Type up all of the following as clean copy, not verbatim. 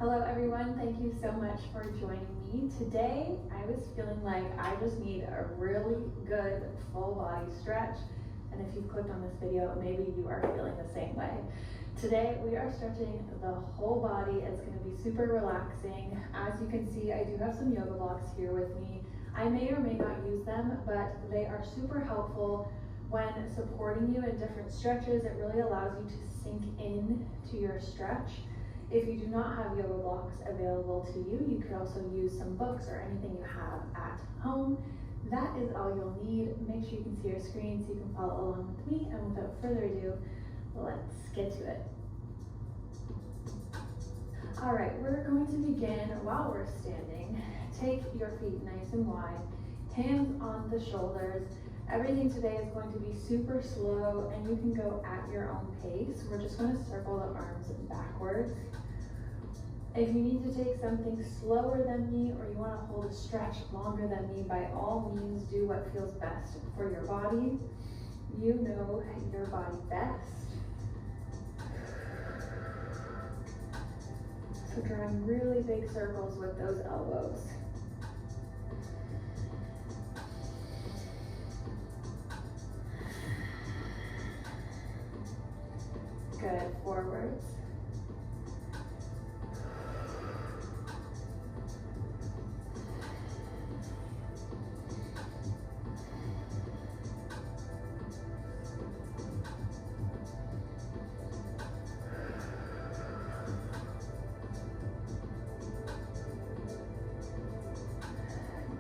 Hello everyone, thank you so much for joining me. Today I was feeling like I just need a really good full body stretch, and if you clicked on this video, maybe you are feeling the same way. Today we are stretching the whole body. It's going to be super relaxing. As you can see, I do have some yoga blocks here with me. I may or may not use them, but they are super helpful when supporting you in different stretches. It really allows you to sink in to your stretch. If you do not have yoga blocks available to you, you could also use some books or anything you have at home. That is all you'll need. Make sure you can see your screen so you can follow along with me. And without further ado, let's get to it. All right, we're going to begin while we're standing. Take your feet nice and wide, hands on the shoulders. Everything today is going to be super slow and you can go at your own pace. We're just going to circle the arms backwards. If you need to take something slower than me or you want to hold a stretch longer than me, by all means do what feels best for your body. You know your body best. So drawing really big circles with those elbows. Good, forwards.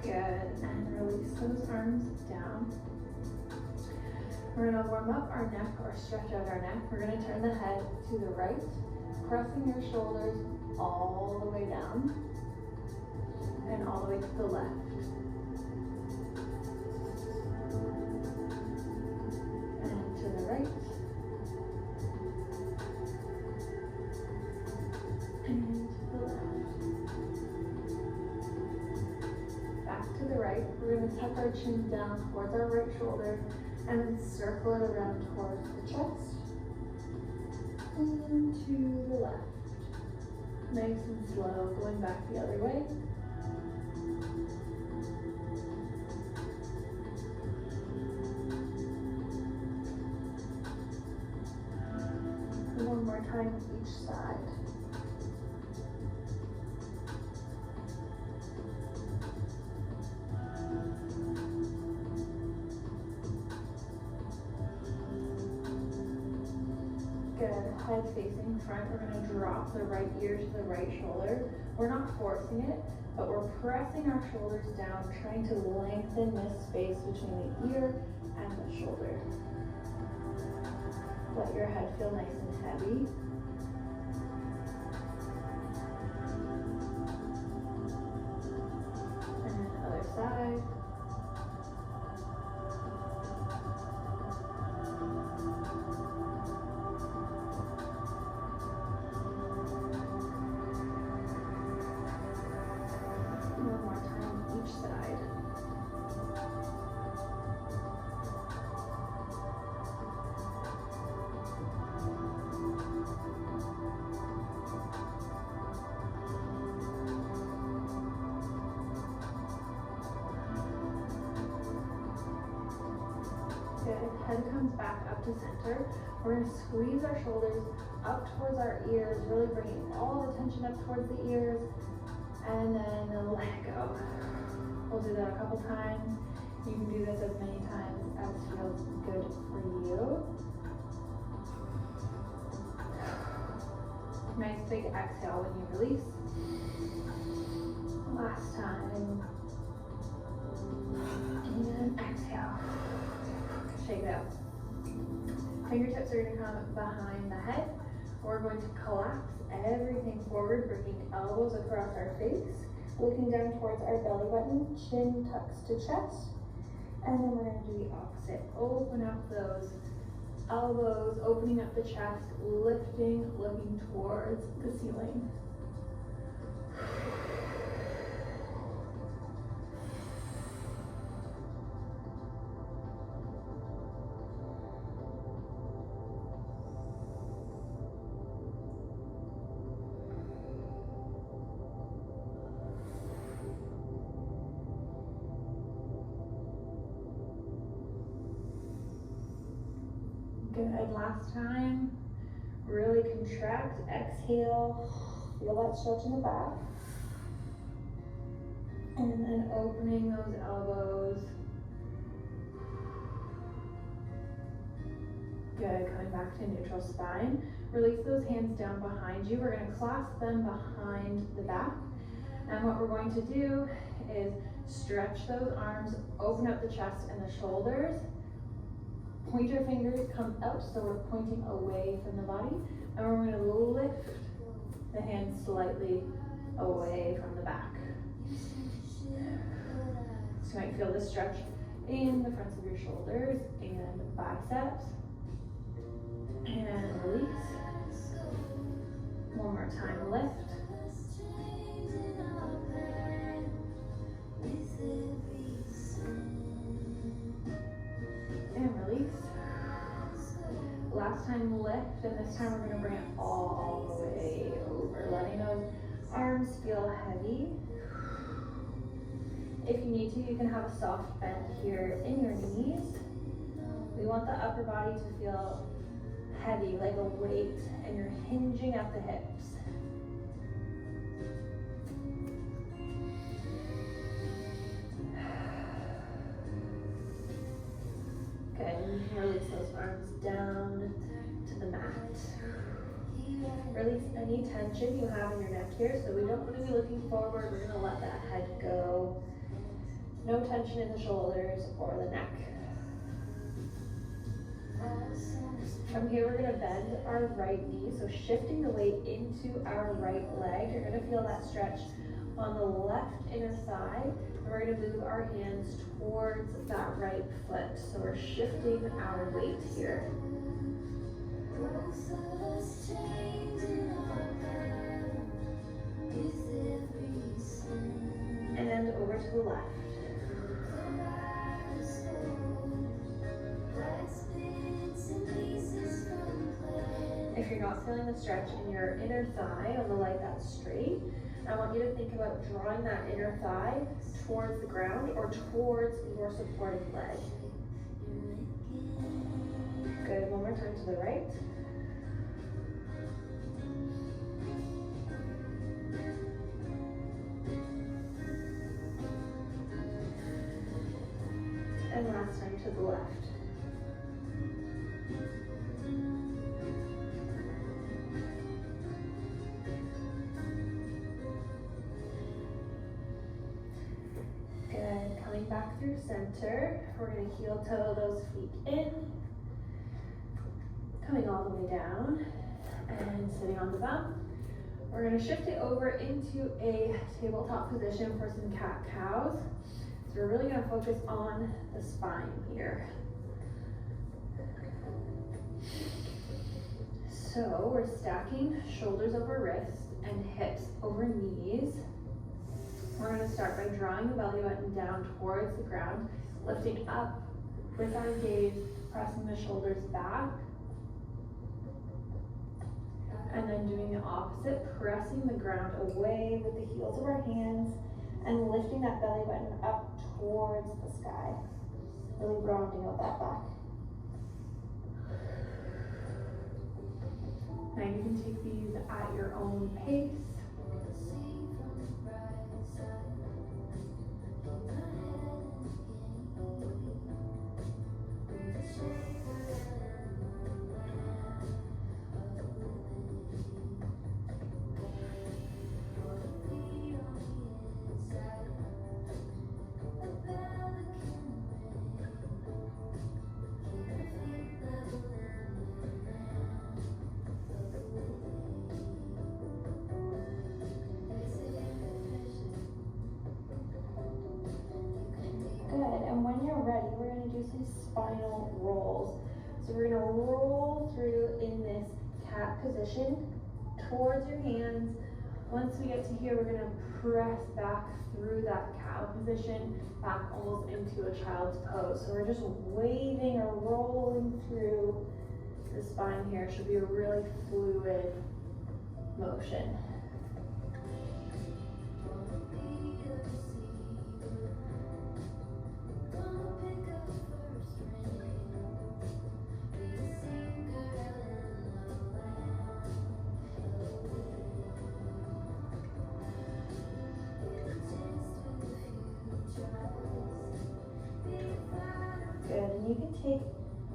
Good, and release those arms down. We're going to warm up our neck or stretch out our neck. We're going to turn the head to the right, pressing your shoulders all the way down and all the way to the left. And to the right. And to the left. Back to the right. We're going to tuck our chin down towards our right shoulder and then circle it around towards the chest and to the left. Nice and slow, going back the other way. And one more time each side. Good, head facing front. We're going to drop the right ear to the right shoulder. We're not forcing it, but we're pressing our shoulders down, trying to lengthen this space between the ear and the shoulder. Let your head feel nice and heavy. And then other side. One more time each side. Good. Head comes back up to center. We're going to squeeze our shoulders up towards our ears, really bringing all the tension up towards the ears. And then let go. We'll do that a couple times. You can do this as many times as feels good for you. Nice big exhale when you release. Last time. And exhale. Shake it out. Fingertips are going to come behind the head. We're going to collapse everything forward, bringing elbows across our face, looking down towards our belly button, chin tucks to chest, and then we're going to do the opposite. Open up those elbows, opening up the chest, lifting, looking towards the ceiling. Good, last time. Really contract, exhale, feel that stretch in the back. And then opening those elbows. Good, coming back to neutral spine. Release those hands down behind you. We're gonna clasp them behind the back. And what we're going to do is stretch those arms, open up the chest and the shoulders. Pointer fingers come out, so we're pointing away from the body. And we're going to lift the hands slightly away from the back. So you might feel the stretch in the fronts of your shoulders and biceps. And release. One more time, lift. And release. Last time, lift, and this time we're going to bring it all the way over, letting those arms feel heavy. If you need to, you can have a soft bend here in your knees. We want the upper body to feel heavy, like a weight, and you're hinging at the hips. Good, and you can release those arms down to the mat. Release any tension you have in your neck here, so we don't want to be looking forward, we're going to let that head go. No tension in the shoulders or the neck. From here, we're going to bend our right knee, so shifting the weight into our right leg. You're going to feel that stretch on the left inner thigh, and we're going to move our hands towards that right foot. So we're shifting our weight here. And over to the left. If you're not feeling the stretch in your inner thigh on the leg that's straight, I want you to think about drawing that inner thigh towards the ground or towards your supporting leg. Good, one more time to the right. And last time to the left. Good, coming back through center. We're going to heel toe those feet in. Coming all the way down and sitting on the bum. We're going to shift it over into a tabletop position for some cat-cows. So we're really going to focus on the spine here. So we're stacking shoulders over wrists and hips over knees. We're going to start by drawing the belly button down towards the ground, lifting up with our gaze, pressing the shoulders back. And then doing the opposite, pressing the ground away with the heels of our hands and lifting that belly button up towards the sky, really rounding out that back. Now you can take these at your own pace. And when you're ready, we're going to do some spinal rolls. So we're going to roll through in this cat position towards your hands. Once we get to here, we're going to press back through that cow position, back almost into a child's pose. So we're just waving or rolling through the spine here. It should be a really fluid motion. you can take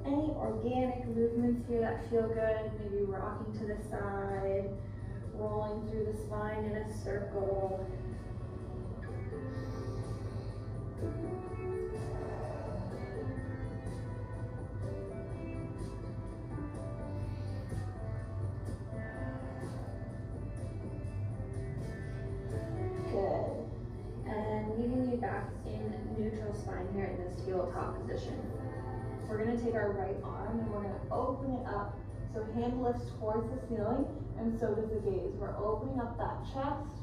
any organic movements here that feel good, maybe rocking to the side, rolling through the spine in a circle. Good. And leaving you back in neutral spine here in this tabletop position. We're gonna take our right arm and we're gonna open it up. So hand lifts towards the ceiling and so does the gaze. We're opening up that chest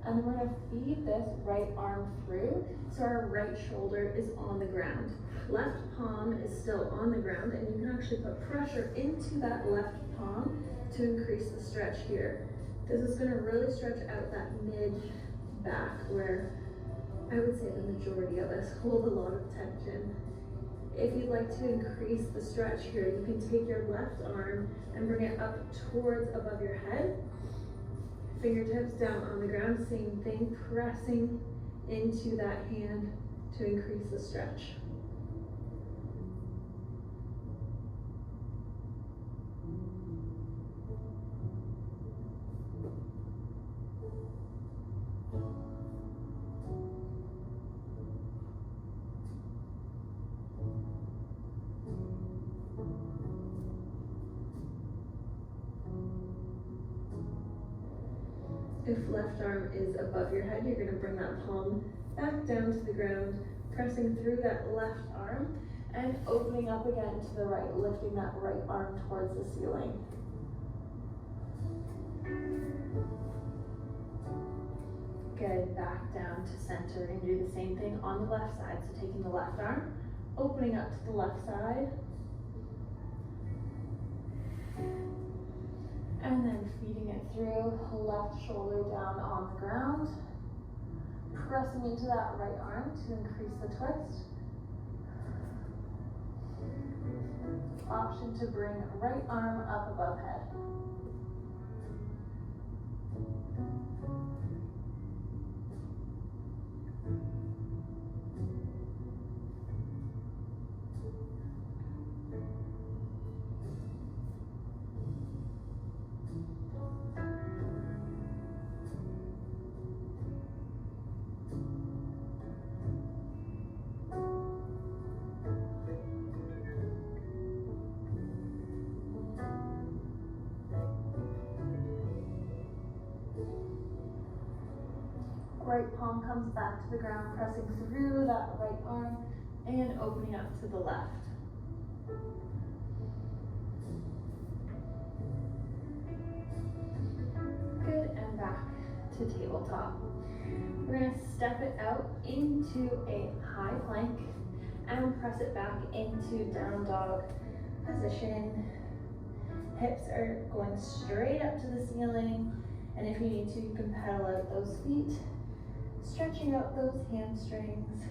and then we're gonna feed this right arm through so our right shoulder is on the ground. Left palm is still on the ground and you can actually put pressure into that left palm to increase the stretch here. This is gonna really stretch out that mid back where I would say the majority of us hold a lot of tension. If you'd like to increase the stretch here, you can take your left arm and bring it up towards above your head. Fingertips down on the ground, same thing, pressing into that hand to increase the stretch. If left arm is above your head, you're going to bring that palm back down to the ground, pressing through that left arm and opening up again to the right, lifting that right arm towards the ceiling. Good, back down to center and do the same thing on the left side. So taking the left arm, opening up to the left side, and then feeding it through, left shoulder down on the ground, pressing into that right arm to increase the twist. Option to bring right arm up above head. Right palm comes back to the ground, pressing through that right arm and opening up to the left. Good, and back to tabletop. We're going to step it out into a high plank and press it back into down dog position. Hips are going straight up to the ceiling, and if you need to, you can pedal out those feet, stretching out those hamstrings.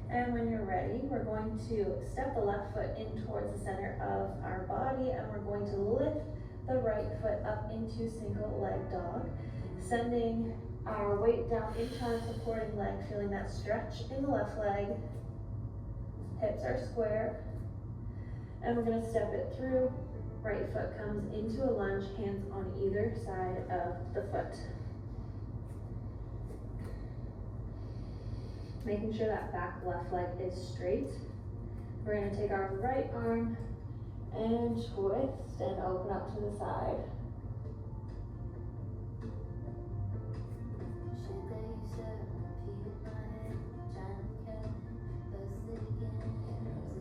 And when you're ready, we're going to step the left foot in towards the center of our body, and we're going to lift the right foot up into single leg dog, sending our weight down into our supporting leg, feeling that stretch in the left leg. Hips are square. And we're going to step it through. Right foot comes into a lunge, hands on either side of the foot. Making sure that back left leg is straight. We're going to take our right arm and twist and open up to the side.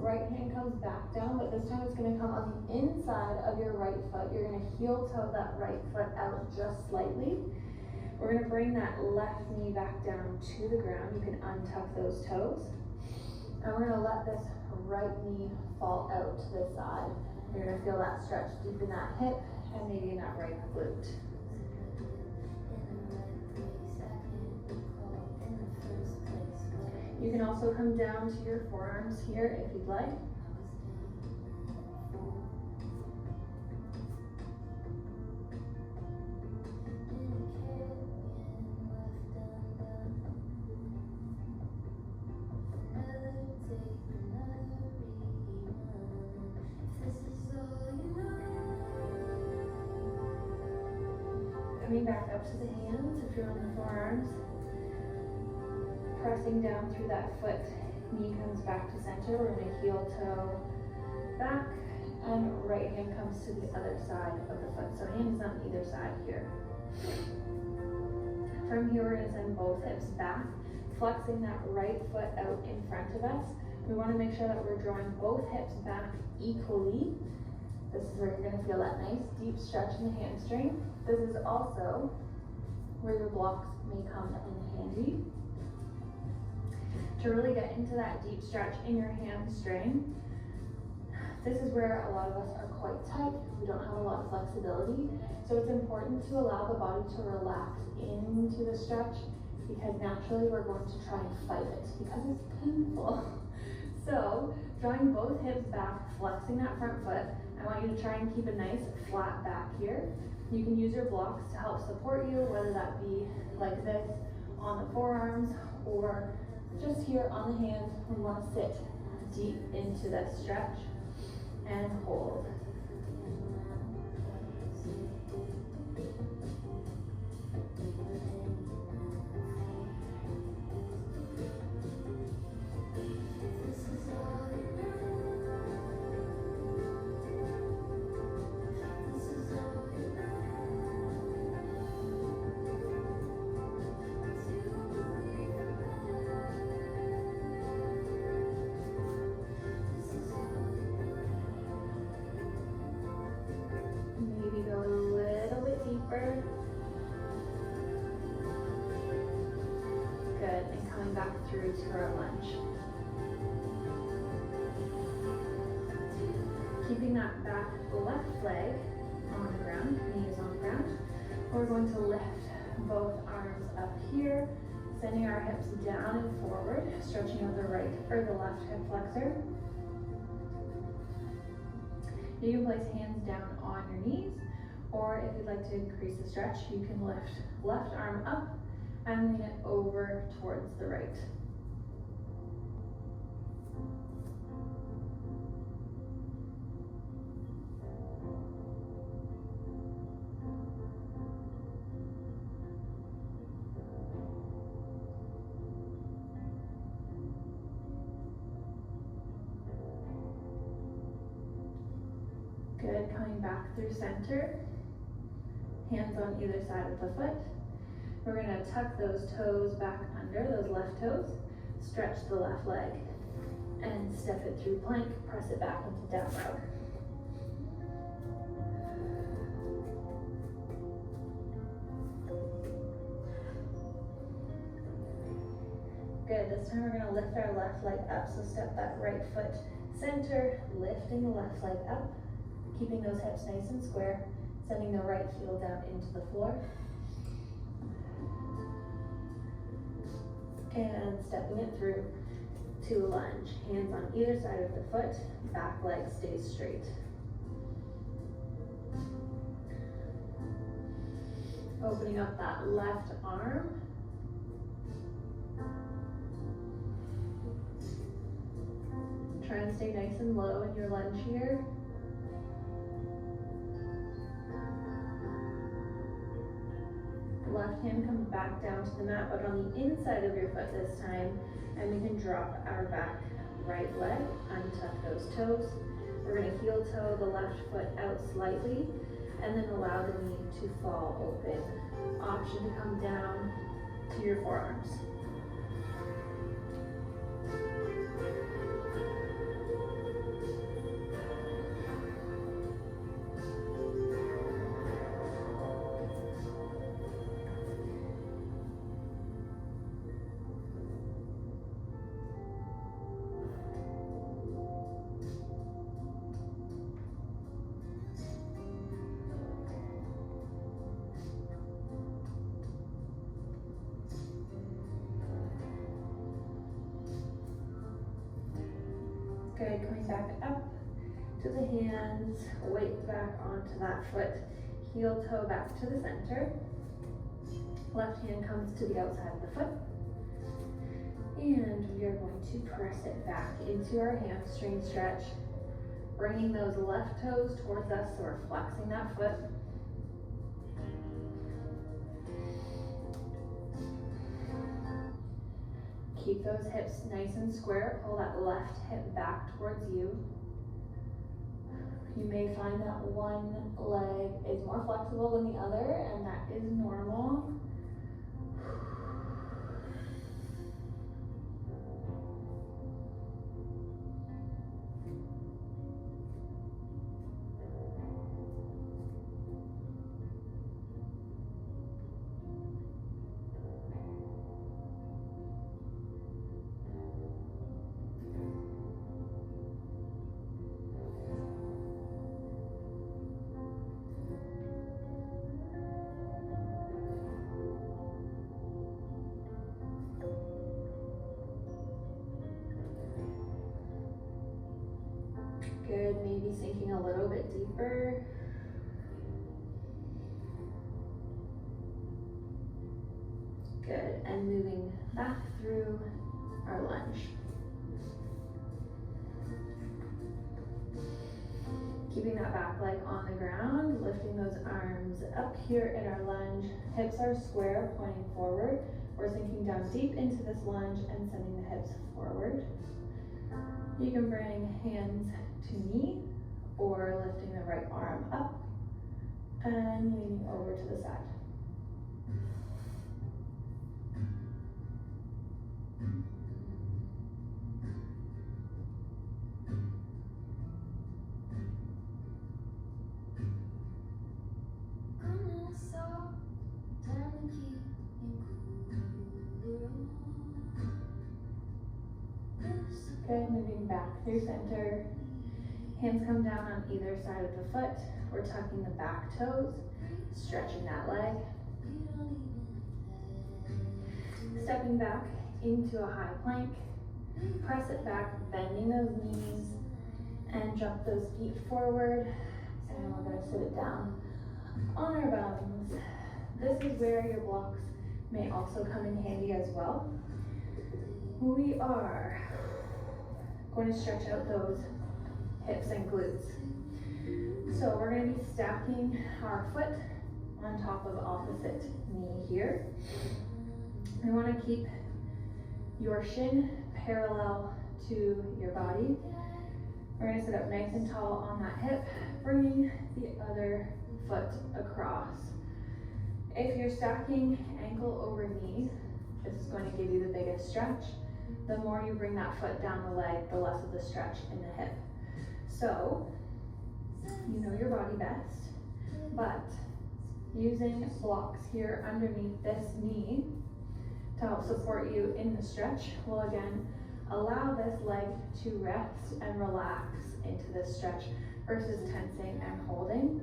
Right hand comes back down, but this time it's going to come on the inside of your right foot. You're going to heel toe that right foot out just slightly. We're going to bring that left knee back down to the ground. You can untuck those toes. And we're going to let this right knee fall out to the side. You're going to feel that stretch deep in that hip and maybe in that right glute. You can also come down to your forearms here if you'd like. coming back up to the hands if you're on the forearms. Pressing down through that foot. Knee comes back to center. We're going to heel toe back, and right hand comes to the other side of the foot. So hands on either side here. From here, we're going to send both hips back, flexing that right foot out in front of us. We want to make sure that we're drawing both hips back equally. This is where you're going to feel that nice deep stretch in the hamstring. This is also where your blocks may come in handy. To really get into that deep stretch in your hamstring, this is where a lot of us are quite tight. We don't have a lot of flexibility. So it's important to allow the body to relax into the stretch, because naturally we're going to try and fight it because it's painful. So drawing both hips back, flexing that front foot. I want you to try and keep a nice flat back here. You can use your blocks to help support you, whether that be like this on the forearms or just here on the hands. We want to sit deep into this stretch and hold. Good, and coming back through to our lunge. Keeping that back left leg on the ground, knees on the ground. We're going to lift both arms up here, sending our hips down and forward, stretching out the right or the left hip flexor. You can place hands down on your knees, or if you'd like to increase the stretch, you can lift left arm up and lean it over towards the right. Good, coming back through center. Hands on either side of the foot. We're going to tuck those toes back under, those left toes, stretch the left leg, and step it through plank, press it back into down dog. Good, this time we're going to lift our left leg up, so step that right foot center, lifting the left leg up, keeping those hips nice and square, sending the right heel down into the floor. And stepping it through to lunge. Hands on either side of the foot, back leg stays straight. Opening up that left arm. Try and stay nice and low in your lunge here. Left hand comes back down to the mat, but on the inside of your foot this time, and we can drop our back right leg, untuck those toes. We're going to heel toe the left foot out slightly, and then allow the knee to fall open. Option to come down to your forearms. Good, coming back up to the hands, weight back onto that foot, heel toe back to the center. Left hand comes to the outside of the foot. And we are going to press it back into our hamstring stretch, bringing those left toes towards us, so we're flexing that foot. Keep those hips nice and square. Pull that left hip back towards you. You may find that one leg is more flexible than the other, and that is normal. Good, maybe sinking a little bit deeper. Good, and moving back through our lunge. Keeping that back leg on the ground, lifting those arms up here in our lunge. Hips are square, pointing forward. We're sinking down deep into this lunge and sending the hips forward. You can bring hands to knee or lifting the right arm up and leaning over to the side. Good, moving back through center. Hands come down on either side of the foot. We're tucking the back toes, stretching that leg. Stepping back into a high plank. Press it back, bending those knees, and jump those feet forward. And we're going to sit it down on our bones. This is where your blocks may also come in handy as well. We are going to stretch out those hips and glutes. So we're going to be stacking our foot on top of opposite knee here. We want to keep your shin parallel to your body. We're going to sit up nice and tall on that hip, bringing the other foot across. If you're stacking ankle over knee, this is going to give you the biggest stretch. The more you bring that foot down the leg, the less of the stretch in the hip. So, you know your body best, but using blocks here underneath this knee to help support you in the stretch will again allow this leg to rest and relax into this stretch versus tensing and holding.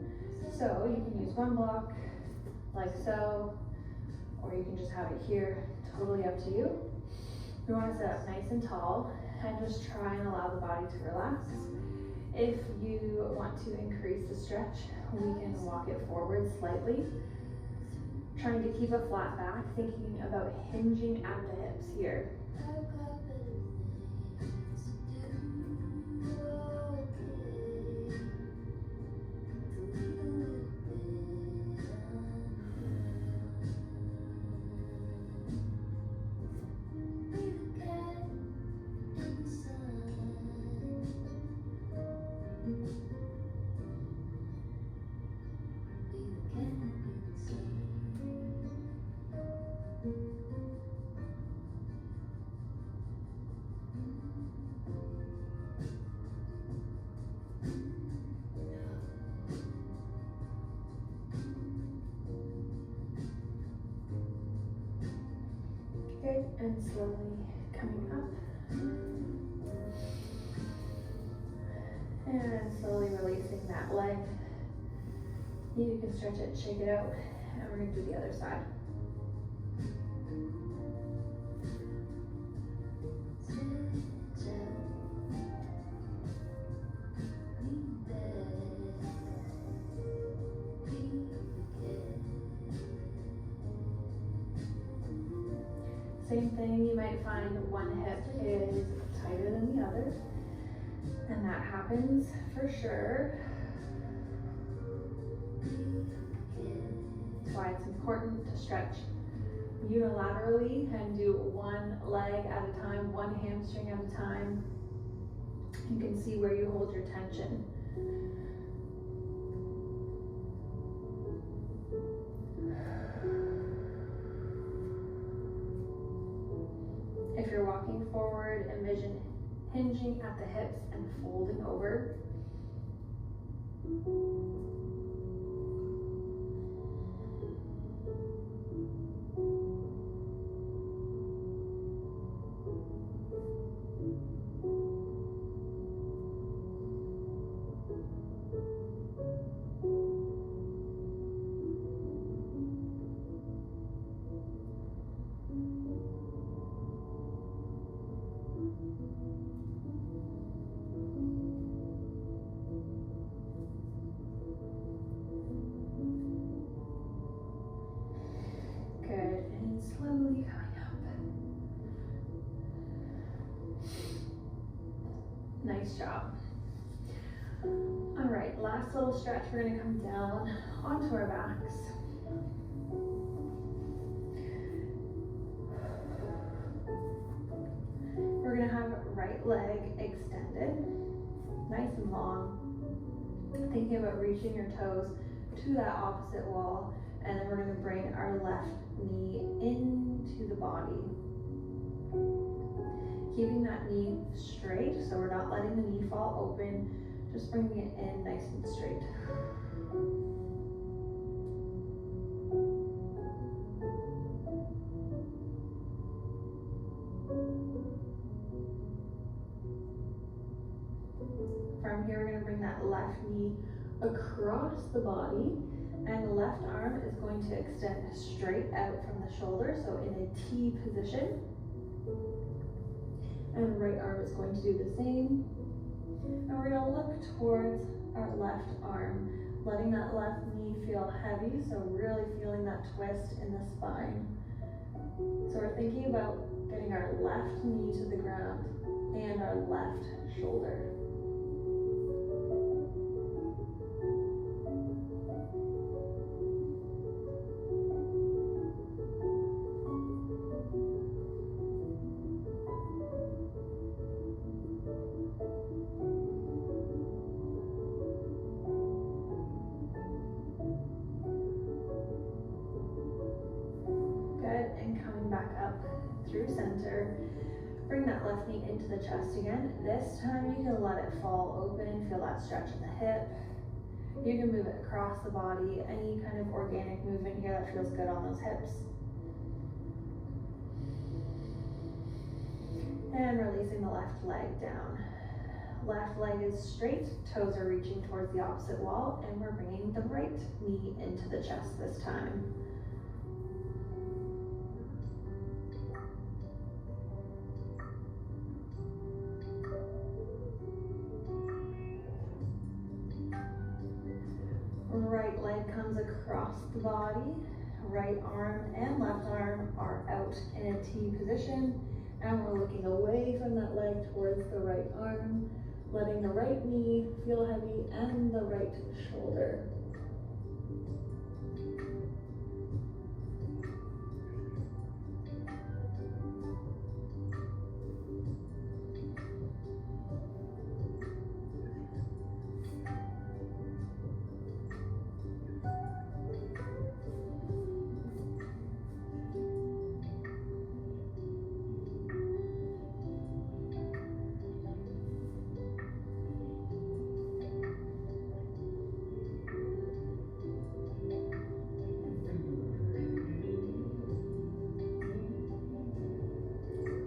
So you can use one block like so, or you can just have it here, totally up to you. We want to sit up nice and tall and just try and allow the body to relax. If you want to increase the stretch, we can walk it forward slightly. Trying to keep a flat back, thinking about hinging at the hips here. Good, and slowly coming up. And slowly releasing that leg. You can stretch it, shake it out, and we're going to do the other side. Same thing, you might find one hip is tighter than the other, and that happens for sure. That's why it's important to stretch unilaterally and do one leg at a time, one hamstring at a time. You can see where you hold your tension. If you're walking forward, envision hinging at the hips and folding over. Good, and slowly coming up. Nice job. All right, last little stretch, we're gonna come down onto our backs. We're gonna have right leg extended, nice and long. Thinking about reaching your toes to that opposite wall, and then we're gonna bring our left knee into the body. Keeping that knee straight, so we're not letting the knee fall open, just bringing it in nice and straight. From here, we're gonna bring that left knee across the body, and the left arm is going to extend straight out from the shoulder, so in a T position. And the right arm is going to do the same. And we're gonna look towards our left arm, letting that left knee feel heavy, so really feeling that twist in the spine. So we're thinking about getting our left knee to the ground and our left shoulder. And coming back up through center. Bring that left knee into the chest again. This time you can let it fall open. Feel that stretch in the hip. You can move it across the body. Any kind of organic movement here that feels good on those hips. And releasing the left leg down. Left leg is straight. Toes are reaching towards the opposite wall. And we're bringing the right knee into the chest this time. Right leg comes across the body. Right arm and left arm are out in a T position. And we're looking away from that leg towards the right arm, letting the right knee feel heavy and the right shoulder.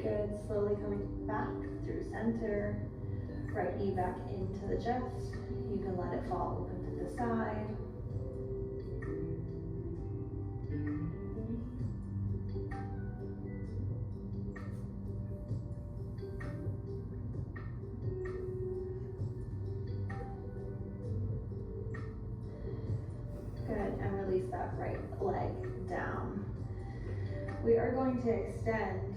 Good, slowly coming back through center. Right knee back into the chest. You can let it fall open to the side. Good, and release that right leg down. We are going to extend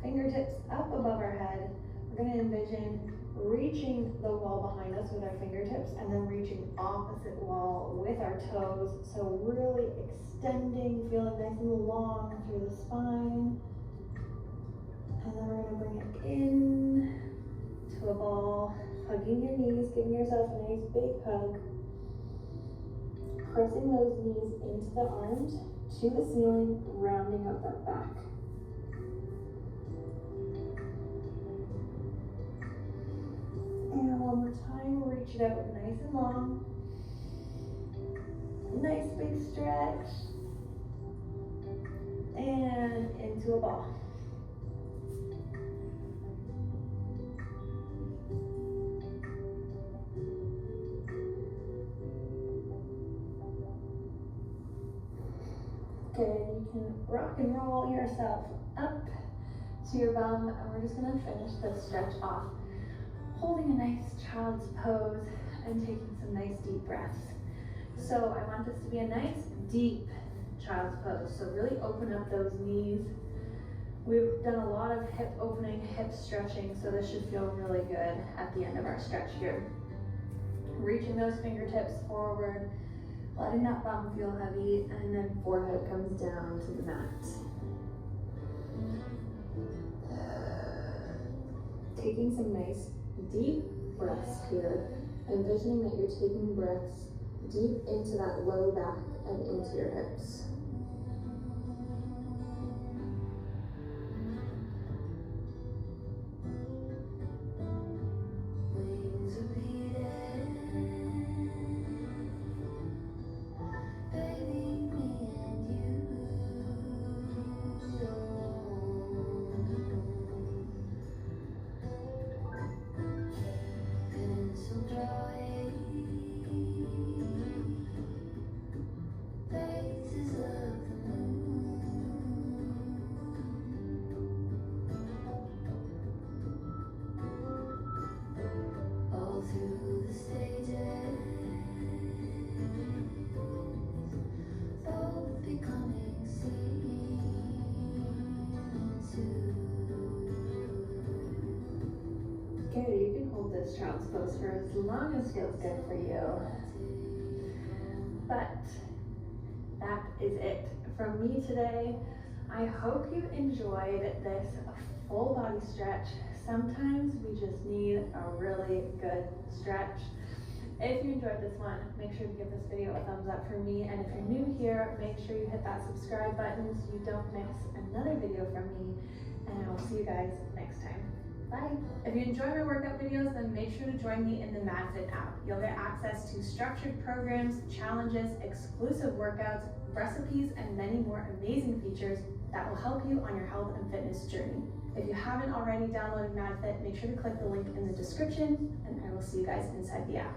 fingertips up above our head. We're going to envision reaching the wall behind us with our fingertips and then reaching opposite wall with our toes. So really extending, feeling nice and long through the spine. And then we're gonna bring it in to a ball, hugging your knees, giving yourself a nice big hug. Pressing those knees into the arms, to the ceiling, rounding out that back. And one more time, reach it out nice and long. Nice big stretch. And into a ball. Good, you can rock and roll yourself up to your bum, and we're just gonna finish this stretch off, holding a nice child's pose and taking some nice deep breaths. So I want this to be a nice deep child's pose, so really open up those knees. We've done a lot of hip opening, hip stretching, so this should feel really good at the end of our stretch here. Reaching those fingertips forward, letting that bum feel heavy, and then forehead comes down to the mat. Taking some nice deep breaths here, envisioning that you're taking breaths deep into that low back and into your hips. Good, you can hold this child's pose for as long as feels good for you. But that is it from me today. I hope you enjoyed this full body stretch. Sometimes we just need a really good stretch. If you enjoyed this one, make sure to give this video a thumbs up for me. And if you're new here, make sure you hit that subscribe button so you don't miss another video from me. And I will see you guys next time. Bye. If you enjoy my workout videos, then make sure to join me in the MadFit app. You'll get access to structured programs, challenges, exclusive workouts, recipes, and many more amazing features that will help you on your health and fitness journey. If you haven't already downloaded MadFit, make sure to click the link in the description, and I will see you guys inside the app.